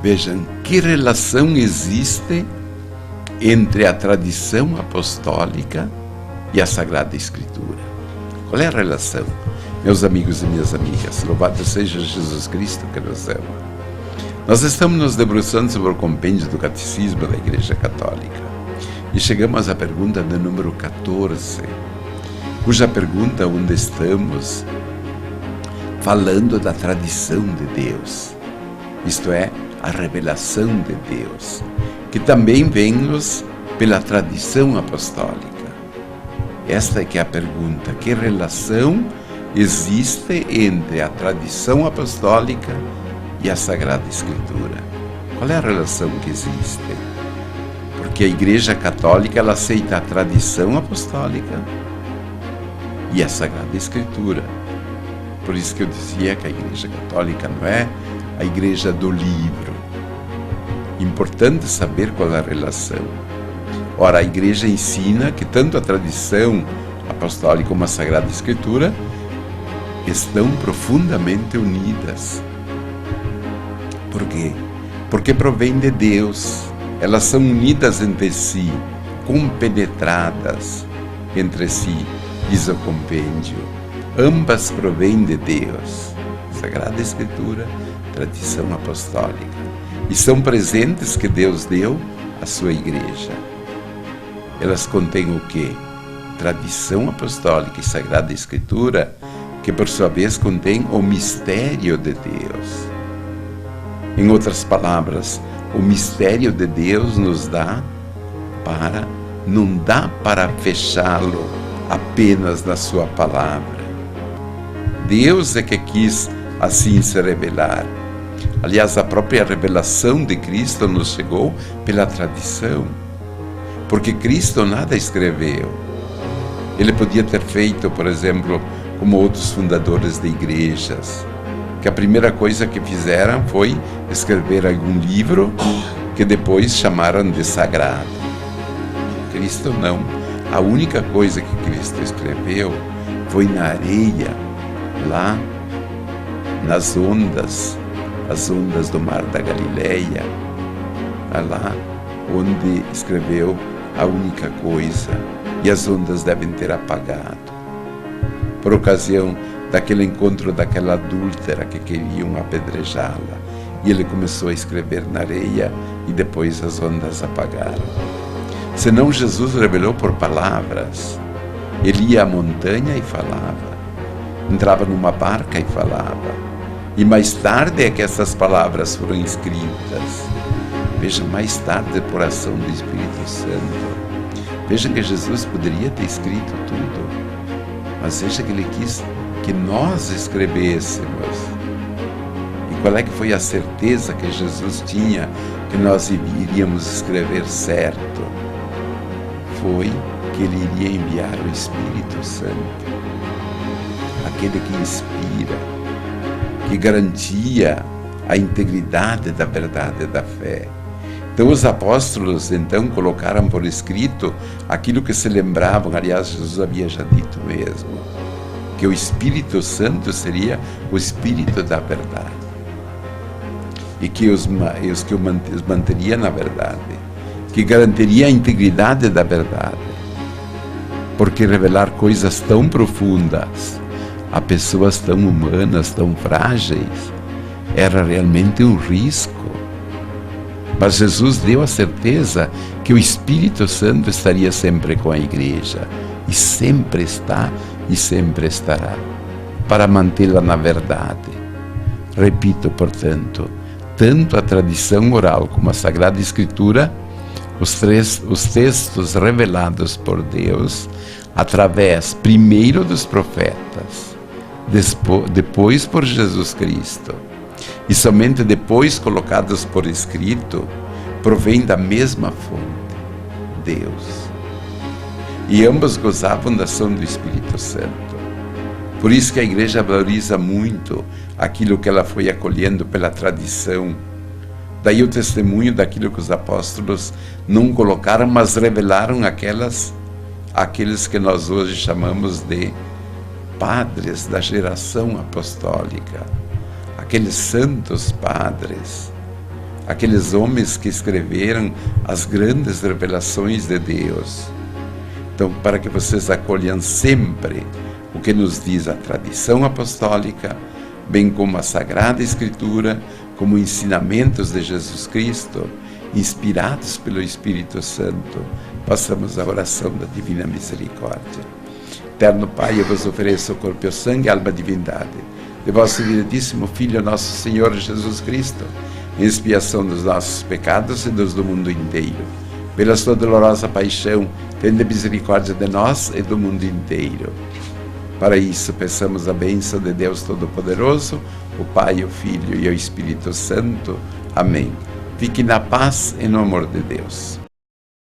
Vejam que relação existe entre a tradição apostólica e a Sagrada Escritura. Qual é a relação? Meus amigos e minhas amigas, louvado seja Jesus Cristo que nos ama. Nós estamos nos debruçando sobre o compêndio do Catecismo da Igreja Católica e chegamos à pergunta de número 14, cuja pergunta onde estamos falando da tradição de Deus, isto é, a revelação de Deus, que também vem-nos pela tradição apostólica. Esta é que é a pergunta: que relação existe entre a tradição apostólica e a Sagrada Escritura? Qual é a relação que existe? Porque a Igreja Católica, ela aceita a tradição apostólica e a Sagrada Escritura. Por isso que eu dizia que a Igreja Católica não é a igreja do livro. Importante saber qual é a relação. Ora, a igreja ensina que tanto a tradição apostólica como a Sagrada Escritura estão profundamente unidas. Por quê? Porque provém de Deus. Elas são unidas entre si, compenetradas entre si, diz o compêndio. Ambas provêm de Deus. Sagrada Escritura, tradição apostólica. E são presentes que Deus deu à sua igreja. Elas contêm o quê? Tradição apostólica e Sagrada Escritura, que por sua vez contém o mistério de Deus. Em outras palavras, o mistério de Deus não dá para fechá-lo apenas na sua palavra. Deus é que quis assim se revelar. Aliás, a própria revelação de Cristo nos chegou pela tradição, porque Cristo nada escreveu. Ele podia ter feito, por exemplo, como outros fundadores de igrejas, que a primeira coisa que fizeram foi escrever algum livro que depois chamaram de sagrado. Cristo não. A única coisa que Cristo escreveu foi na areia, lá nas ondas, as ondas do mar da Galileia, lá onde escreveu a única coisa, e as ondas devem ter apagado, por ocasião daquele encontro daquela adúltera que queriam apedrejá-la, e ele começou a escrever na areia e depois as ondas apagaram. Senão Jesus revelou por palavras. Ele ia à montanha e falava, entrava numa barca e falava, e mais tarde é que essas palavras foram escritas. Veja, mais tarde por ação do Espírito Santo. Veja que Jesus poderia ter escrito tudo, mas veja que ele quis que nós escrevêssemos. E qual é que foi a certeza que Jesus tinha que nós iríamos escrever certo? Foi que ele iria enviar o Espírito Santo, aquele que inspira, que garantia a integridade da verdade da fé. Então os apóstolos colocaram por escrito aquilo que se lembravam. Aliás, Jesus havia já dito mesmo, que o Espírito Santo seria o Espírito da verdade, e que os manteria na verdade, que garantiria a integridade da verdade, porque revelar coisas tão profundas a pessoas tão humanas, tão frágeis, era realmente um risco. Mas Jesus deu a certeza que o Espírito Santo estaria sempre com a igreja, e sempre está e sempre estará, para mantê-la na verdade. Repito, portanto, tanto a tradição oral como a Sagrada Escritura, os textos revelados por Deus, através primeiro dos profetas, depois por Jesus Cristo, e somente depois colocados por escrito, provém da mesma fonte, Deus. E ambos gozavam da ação do Espírito Santo. Por isso que a igreja valoriza muito aquilo que ela foi acolhendo pela tradição. Daí o testemunho daquilo que os apóstolos não colocaram, mas revelaram aqueles que nós hoje chamamos de padres da geração apostólica, aqueles santos padres, aqueles homens que escreveram as grandes revelações de Deus. Então, para que vocês acolham sempre o que nos diz a tradição apostólica, bem como a Sagrada Escritura, como ensinamentos de Jesus Cristo, inspirados pelo Espírito Santo, façamos a oração da Divina Misericórdia. Eterno Pai, eu vos ofereço o corpo e o sangue, alma e divindade de vosso diletíssimo Filho, nosso Senhor Jesus Cristo, em expiação dos nossos pecados e dos do mundo inteiro. Pela sua dolorosa paixão, tende misericórdia de nós e do mundo inteiro. Para isso, peçamos a bênção de Deus Todo-Poderoso, o Pai, o Filho e o Espírito Santo. Amém. Fique na paz e no amor de Deus.